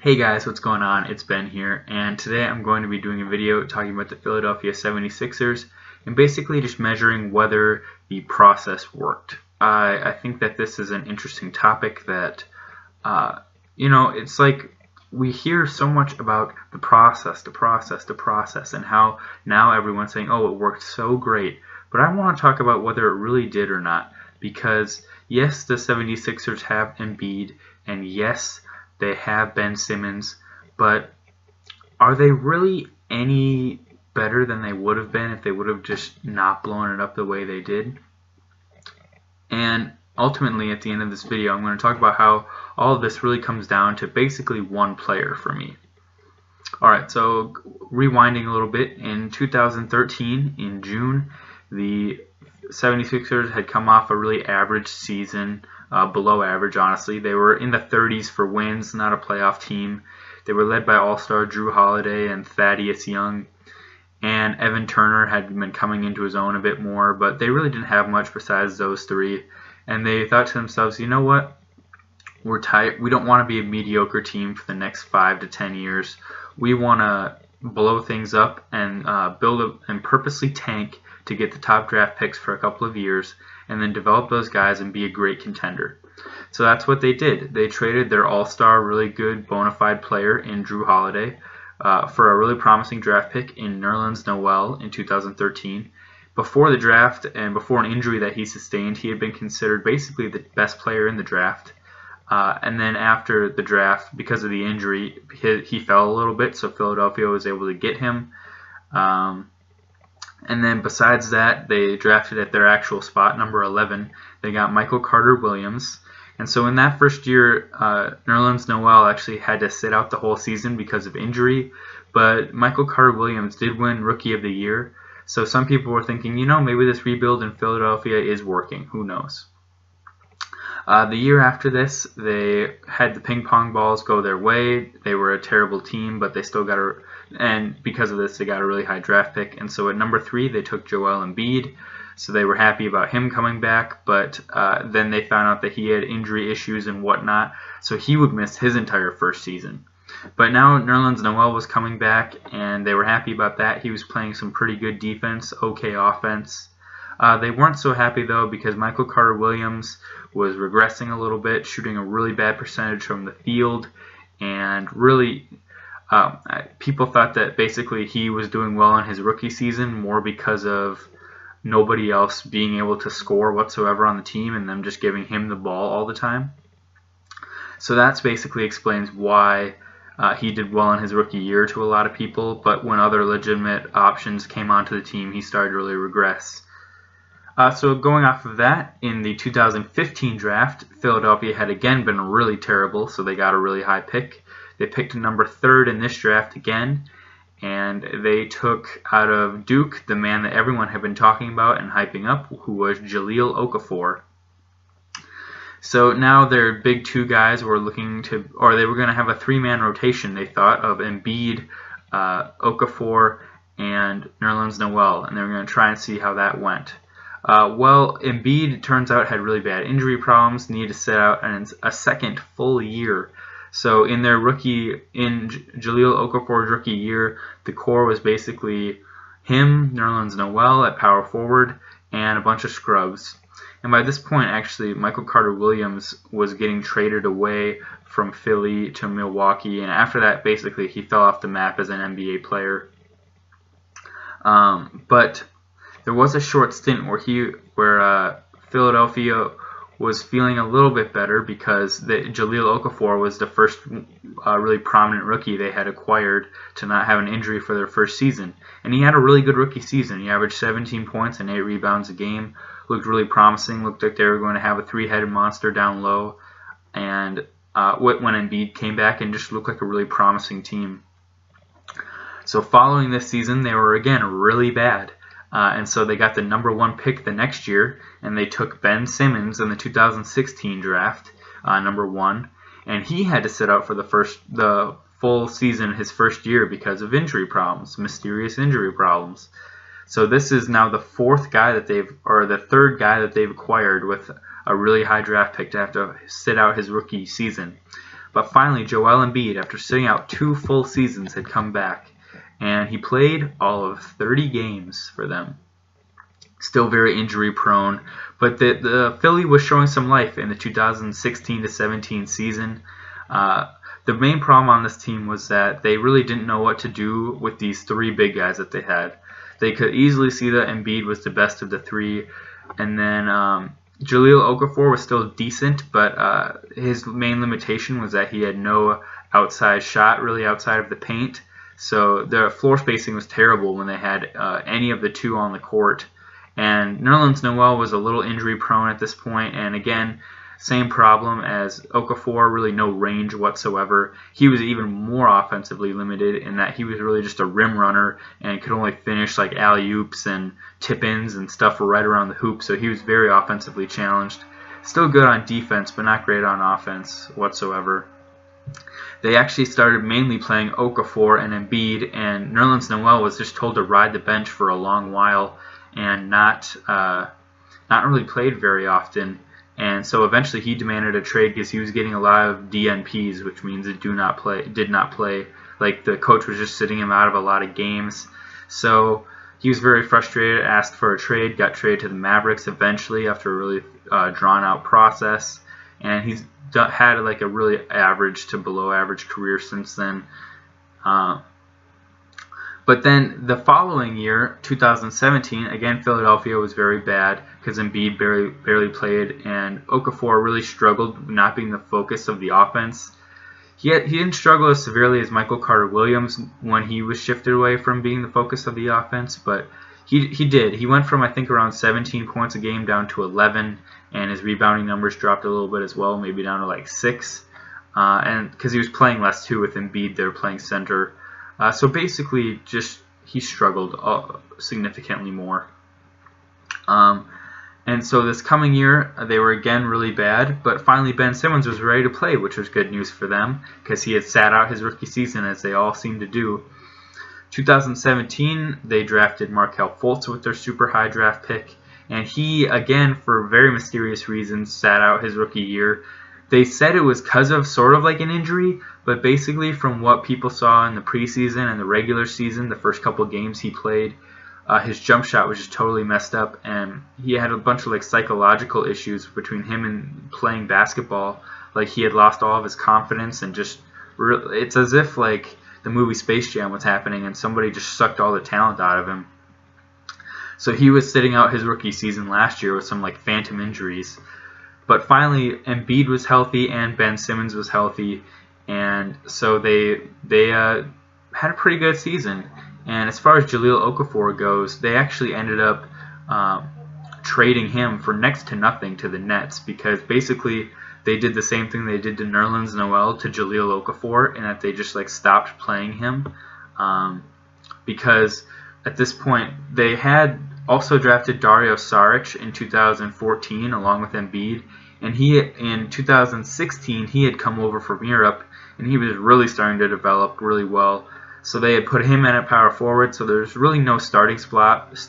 Hey guys, what's going on? It's Ben here, and today I'm going to be doing a video talking about the Philadelphia 76ers and basically just measuring whether the process worked. I think that this is an interesting topic that, it's like we hear so much about the process, and how now everyone's saying, oh, it worked so great. But I want to talk about whether it really did or not, because yes, the 76ers have Embiid, and yes, they have Ben Simmons, but are they really any better than they would have been if they would have just not blown it up the way they did? And ultimately, at the end of this video, I'm going to talk about how all of this really comes down to basically one player for me. Alright, so rewinding a little bit, in 2013, in June, the 76ers had come off a really average season, below average, honestly. They were in the 30s for wins, not a playoff team. They were led by All-Star Jrue Holiday and Thaddeus Young, and Evan Turner had been coming into his own a bit more, but they really didn't have much besides those three. And they thought to themselves, you know what? We're tight. We don't want to be a mediocre team for the next 5 to 10 years. We want to blow things up and and purposely tank to get the top draft picks for a couple of years, and then develop those guys and be a great contender. So that's what they did. They traded their all-star, really good, bona fide player in Jrue Holiday for a really promising draft pick in Nerlens Noel in 2013. Before the draft and before an injury that he sustained, he had been considered basically the best player in the draft. And then after the draft, because of the injury, he fell a little bit, so Philadelphia was able to get him. And then besides that, they drafted at their actual spot, number 11. They got Michael Carter-Williams. And so in that first year, Nerlens Noel actually had to sit out the whole season because of injury. But Michael Carter-Williams did win Rookie of the Year. So some people were thinking, maybe this rebuild in Philadelphia is working. Who knows? The year after this, they had the ping pong balls go their way. They were a terrible team, but they still got and because of this, they got a really high draft pick. And so at number 3, they took Joel Embiid. So they were happy about him coming back, but then they found out that he had injury issues and whatnot, so he would miss his entire first season. But now Nerlens Noel was coming back, and they were happy about that. He was playing some pretty good defense, okay offense. They weren't so happy, though, because Michael Carter-Williams was regressing a little bit, shooting a really bad percentage from the field, and really people thought that basically he was doing well in his rookie season more because of nobody else being able to score whatsoever on the team and them just giving him the ball all the time. So that basically explains why he did well in his rookie year to a lot of people, but when other legitimate options came onto the team, he started to really regress. So going off of that, in the 2015 draft, Philadelphia had again been really terrible, so they got a really high pick. They picked number 3rd in this draft again, and they took out of Duke the man that everyone had been talking about and hyping up, who was Jahlil Okafor. So now their big 2 guys were looking to, or they were going to have a 3-man rotation, they thought, of Embiid, Okafor, and Nerlens Noel, and they were going to try and see how that went. Well, Embiid, it turns out, had really bad injury problems, needed to sit out a second full year. So in Jahlil Okafor's rookie year, the core was basically him, Nerlens Noel at power forward, and a bunch of scrubs. And by this point, actually, Michael Carter-Williams was getting traded away from Philly to Milwaukee, and after that, basically, he fell off the map as an NBA player. But there was a short stint where Philadelphia was feeling a little bit better because Jahlil Okafor was the first really prominent rookie they had acquired to not have an injury for their first season. And he had a really good rookie season. He averaged 17 points and 8 rebounds a game. Looked really promising. Looked like they were going to have a 3-headed monster down low. And when Embiid came back, and just looked like a really promising team. So following this season, they were again really bad. And so they got the number 1 pick the next year, and they took Ben Simmons in the 2016 draft, number 1, and he had to sit out for the full season his first year because of injury problems, mysterious injury problems. So this is now the 3rd guy that they've acquired with a really high draft pick to have to sit out his rookie season. But finally, Joel Embiid, after sitting out 2 full seasons, had come back, and he played all of 30 games for them. Still very injury prone, but the Philly was showing some life in the 2016-17 season. The main problem on this team was that they really didn't know what to do with these 3 big guys that they had. They could easily see that Embiid was the best of the 3, and then Jahlil Okafor was still decent, but his main limitation was that he had no outside shot really outside of the paint. So their floor spacing was terrible when they had any of the 2 on the court. And Nerlens Noel was a little injury prone at this point, and again, same problem as Okafor, really no range whatsoever. He was even more offensively limited in that he was really just a rim runner and could only finish like alley-oops and tip-ins and stuff right around the hoop, so he was very offensively challenged. Still good on defense, but not great on offense whatsoever. They actually started mainly playing Okafor and Embiid, and Nerlens Noel was just told to ride the bench for a long while and not really played very often. And so eventually he demanded a trade because he was getting a lot of DNPs, which means it did not play. Like the coach was just sitting him out of a lot of games. So he was very frustrated, asked for a trade, got traded to the Mavericks eventually after a really drawn out process. And he's had like a really average to below average career since then. But then the following year, 2017, again Philadelphia was very bad because Embiid barely played, and Okafor really struggled not being the focus of the offense. He didn't struggle as severely as Michael Carter-Williams when he was shifted away from being the focus of the offense, but he did. He went from I think around 17 points a game down to 11, and his rebounding numbers dropped a little bit as well, maybe down to like 6, and because he was playing less too with Embiid there playing center. So basically, just he struggled significantly more. And so this coming year, they were again really bad, but finally Ben Simmons was ready to play, which was good news for them because he had sat out his rookie season, as they all seem to do. 2017, they drafted Markelle Fultz with their super high draft pick, and he, again, for very mysterious reasons, sat out his rookie year. They said it was because of sort of like an injury, but basically from what people saw in the preseason and the regular season, the first couple games he played, his jump shot was just totally messed up, and he had a bunch of like psychological issues between him and playing basketball. Like he had lost all of his confidence, and just it's as if like the movie Space Jam was happening and somebody just sucked all the talent out of him. So he was sitting out his rookie season last year with some like phantom injuries. But finally, Embiid was healthy and Ben Simmons was healthy, and so they had a pretty good season. And as far as Jahlil Okafor goes, they actually ended up trading him for next to nothing to the Nets because basically they did the same thing they did to Nerlens Noel to Jahlil Okafor, in that they just like stopped playing him because at this point they had also drafted Dario Saric in 2014 along with Embiid, and in 2016 he had come over from Europe and he was really starting to develop really well. So they had put him in at power forward, so there's really no starting spot for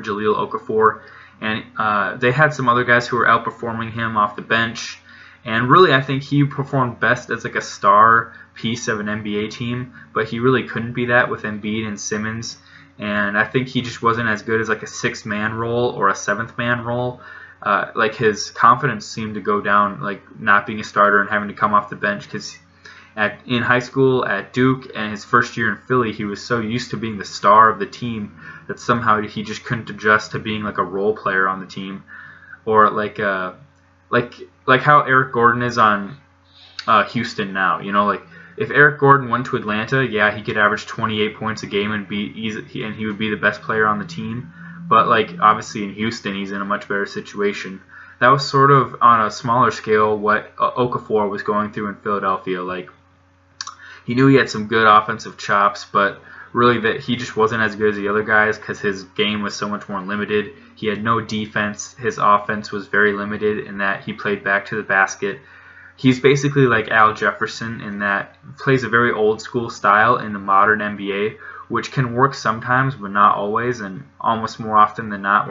Jahlil Okafor, and they had some other guys who were outperforming him off the bench, and really I think he performed best as like a star piece of an NBA team, but he really couldn't be that with Embiid and Simmons. And I think he just wasn't as good as like a 6-man role or a 7th-man role. Like his confidence seemed to go down, like not being a starter and having to come off the bench, because in high school at Duke and his first year in Philly, he was so used to being the star of the team that somehow he just couldn't adjust to being like a role player on the team, or like how Eric Gordon is on Houston now. You know, like if Eric Gordon went to Atlanta, yeah, he could average 28 points a game and he would be the best player on the team. But like obviously in Houston, he's in a much better situation. That was sort of on a smaller scale what Okafor was going through in Philadelphia. Like he knew he had some good offensive chops, but really that he just wasn't as good as the other guys because his game was so much more limited. He had no defense. His offense was very limited in that he played back to the basket. He's basically like Al Jefferson in that he plays a very old school style in the modern NBA, which can work sometimes but not always, and almost more often than not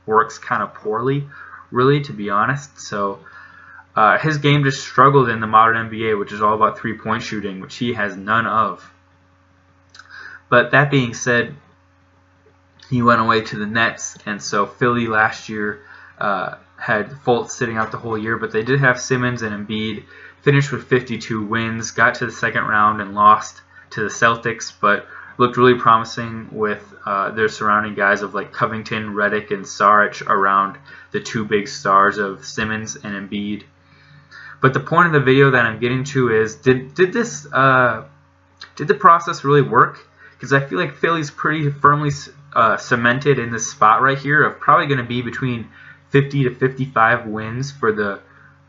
works kind of poorly, really, to be honest. So his game just struggled in the modern NBA, which is all about three-point shooting, which he has none of. But that being said, he went away to the Nets, and so Philly last year had Fultz sitting out the whole year, but they did have Simmons and Embiid. Finished with 52 wins, got to the second round and lost to the Celtics, but looked really promising with their surrounding guys of like Covington, Redick, and Saric around the two big stars of Simmons and Embiid. But the point of the video that I'm getting to is, did the process really work? Because I feel like Philly's pretty firmly cemented in this spot right here of probably going to be between 50 to 55 wins for the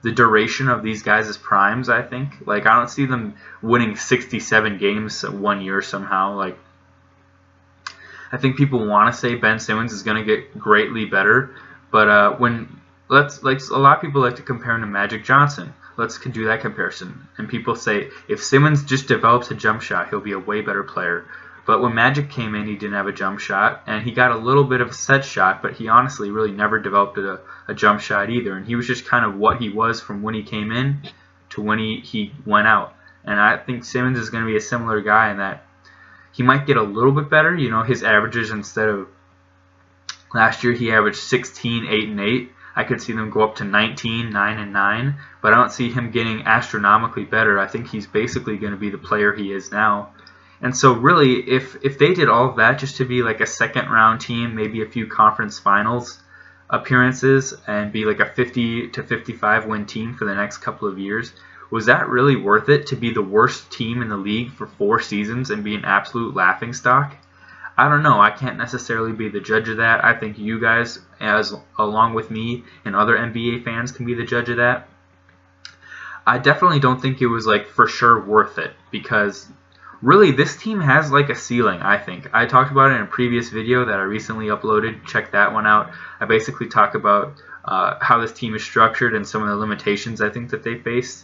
duration of these guys' primes, I think. Like, I don't see them winning 67 games 1 year somehow. Like, I think people want to say Ben Simmons is going to get greatly better, but a lot of people like to compare him to Magic Johnson. Let's do that comparison. And people say if Simmons just develops a jump shot, he'll be a way better player. But when Magic came in, he didn't have a jump shot, and he got a little bit of a set shot, but he honestly really never developed a jump shot either. And he was just kind of what he was from when he came in to when he went out. And I think Simmons is going to be a similar guy in that he might get a little bit better. You know, his averages, instead of last year he averaged 16, 8, and 8. I could see them go up to 19, 9, and 9, but I don't see him getting astronomically better. I think he's basically going to be the player he is now. And so really, if they did all of that just to be like a second-round team, maybe a few conference finals appearances, and be like a 50 to 55 win team for the next couple of years, was that really worth it to be the worst team in the league for 4 seasons and be an absolute laughingstock? I don't know. I can't necessarily be the judge of that. I think you guys, along with me and other NBA fans, can be the judge of that. I definitely don't think it was like for sure worth it, because really, this team has like a ceiling, I think. I talked about it in a previous video that I recently uploaded. Check that one out. I basically talk about how this team is structured and some of the limitations I think that they face.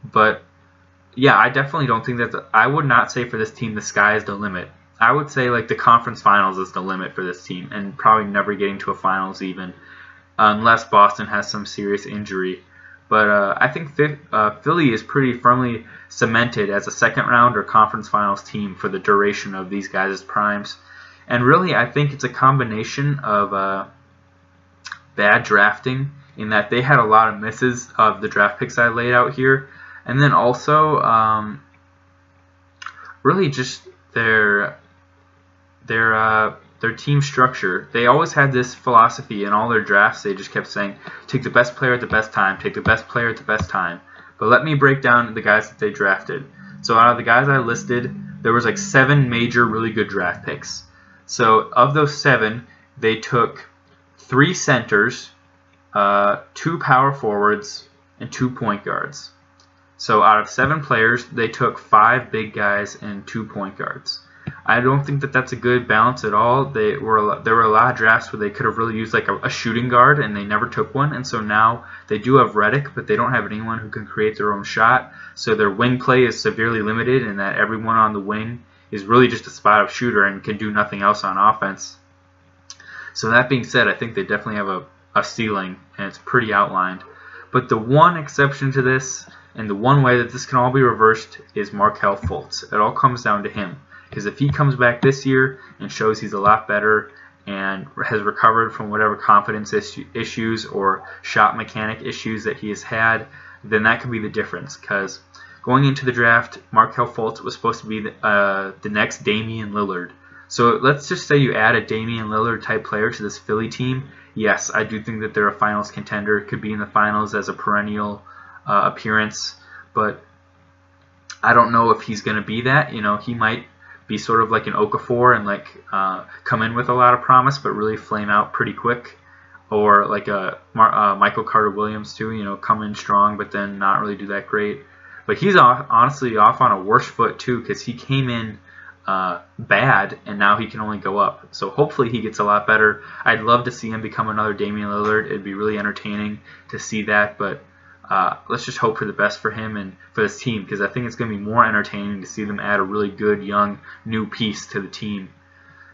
But yeah, I definitely don't think that I would not say for this team the sky is the limit. I would say like the conference finals is the limit for this team, and probably never getting to a finals even, unless Boston has some serious injury. But I think Philly is pretty firmly cemented as a second round or conference finals team for the duration of these guys' primes. And really, I think it's a combination of bad drafting, in that they had a lot of misses of the draft picks I laid out here, and then also really just their team structure. They always had this philosophy in all their drafts. They just kept saying, take the best player at the best time, take the best player at the best time. But let me break down the guys that they drafted. So out of the guys I listed, there was like 7 major really good draft picks. So of those 7, they took 3 centers, 2 power forwards, and 2 point guards. So out of 7 players, they took 5 big guys and 2 point guards. I don't think that that's a good balance at all. There were a lot of drafts where they could have really used like a shooting guard, and they never took one. And so now they do have Redick, but they don't have anyone who can create their own shot. So their wing play is severely limited, in that everyone on the wing is really just a spot-up shooter and can do nothing else on offense. So that being said, I think they definitely have a ceiling, and it's pretty outlined. But the one exception to this, and the one way that this can all be reversed, is Markelle Fultz. It all comes down to him. Because if he comes back this year and shows he's a lot better and has recovered from whatever confidence issues or shot mechanic issues that he has had, then that could be the difference. Because going into the draft, Markelle Fultz was supposed to be the next Damian Lillard. So let's just say you add a Damian Lillard type player to this Philly team. Yes, I do think that they're a finals contender. Could be in the finals as a perennial appearance. But I don't know if he's going to be that. You know, he might be sort of like an Okafor and like come in with a lot of promise, but really flame out pretty quick. Or like a Michael Carter Williams too, you know, come in strong, but then not really do that great. But he's honestly off on a worse foot too, because he came in bad, and now he can only go up. So hopefully he gets a lot better. I'd love to see him become another Damian Lillard. It'd be really entertaining to see that, but let's just hope for the best for him and for this team, because I think it's going to be more entertaining to see them add a really good, young, new piece to the team.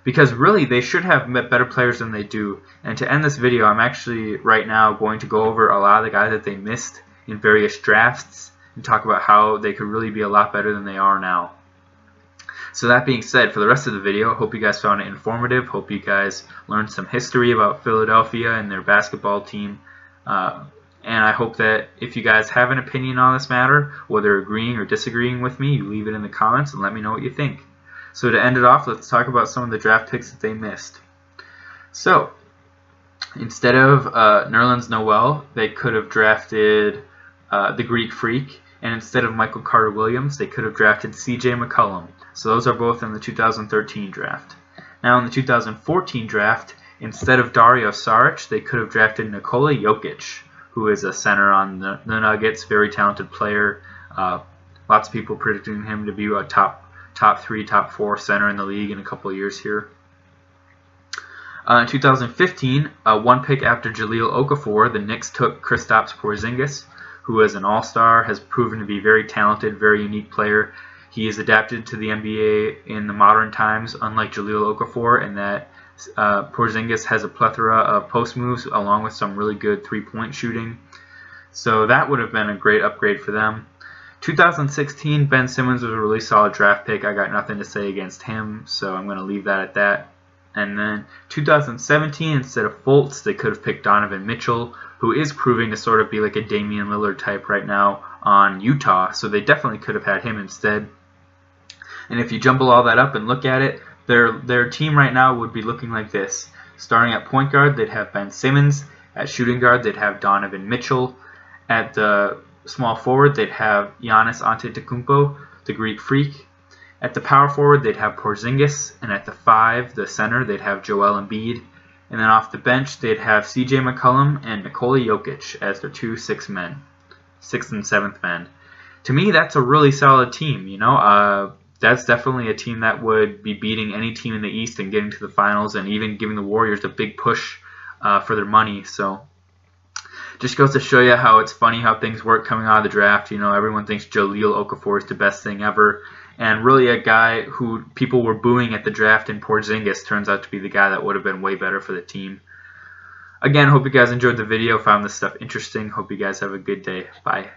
Because really, they should have better players than they do. And to end this video, I'm actually right now going to go over a lot of the guys that they missed in various drafts and talk about how they could really be a lot better than they are now. So that being said, for the rest of the video, I hope you guys found it informative. Hope you guys learned some history about Philadelphia and their basketball team. And I hope that if you guys have an opinion on this matter, whether agreeing or disagreeing with me, you leave it in the comments and let me know what you think. So to end it off, let's talk about some of the draft picks that they missed. So, instead of Nerlens Noel, they could have drafted the Greek Freak. And instead of Michael Carter Williams, they could have drafted CJ McCollum. So those are both in the 2013 draft. Now in the 2014 draft, instead of Dario Saric, they could have drafted Nikola Jokic, who is a center on the Nuggets, very talented player. Lots of people predicting him to be a top 3, top 4 center in the league in a couple of years here. In 2015, one pick after Jahlil Okafor, the Knicks took Kristaps Porzingis, who is an all-star, has proven to be very talented, very unique player. He is adapted to the NBA in the modern times, unlike Jahlil Okafor, in that Porzingis has a plethora of post moves along with some really good three-point shooting. So that would have been a great upgrade for them. 2016, Ben Simmons was a really solid draft pick. I got nothing to say against him, so I'm going to leave that at that. And then 2017, instead of Fultz, they could have picked Donovan Mitchell, who is proving to sort of be like a Damian Lillard type right now on Utah, so they definitely could have had him instead. And if you jumble all that up and look at it, their team right now would be looking like this. Starting at point guard, they'd have Ben Simmons. At shooting guard, they'd have Donovan Mitchell. At the small forward, they'd have Giannis Antetokounmpo, the Greek Freak. At the power forward, they'd have Porzingis. And at the 5, the center, they'd have Joel Embiid. And then off the bench, they'd have CJ McCollum and Nikola Jokic as their 2 6th men, 6th and 7th men. To me, that's a really solid team, you know. That's definitely a team that would be beating any team in the East and getting to the finals, and even giving the Warriors a big push for their money. So just goes to show you how it's funny how things work coming out of the draft. You know, everyone thinks Jahlil Okafor is the best thing ever, and really a guy who people were booing at the draft in Porzingis turns out to be the guy that would have been way better for the team. Again, hope you guys enjoyed the video, found this stuff interesting. Hope you guys have a good day. Bye.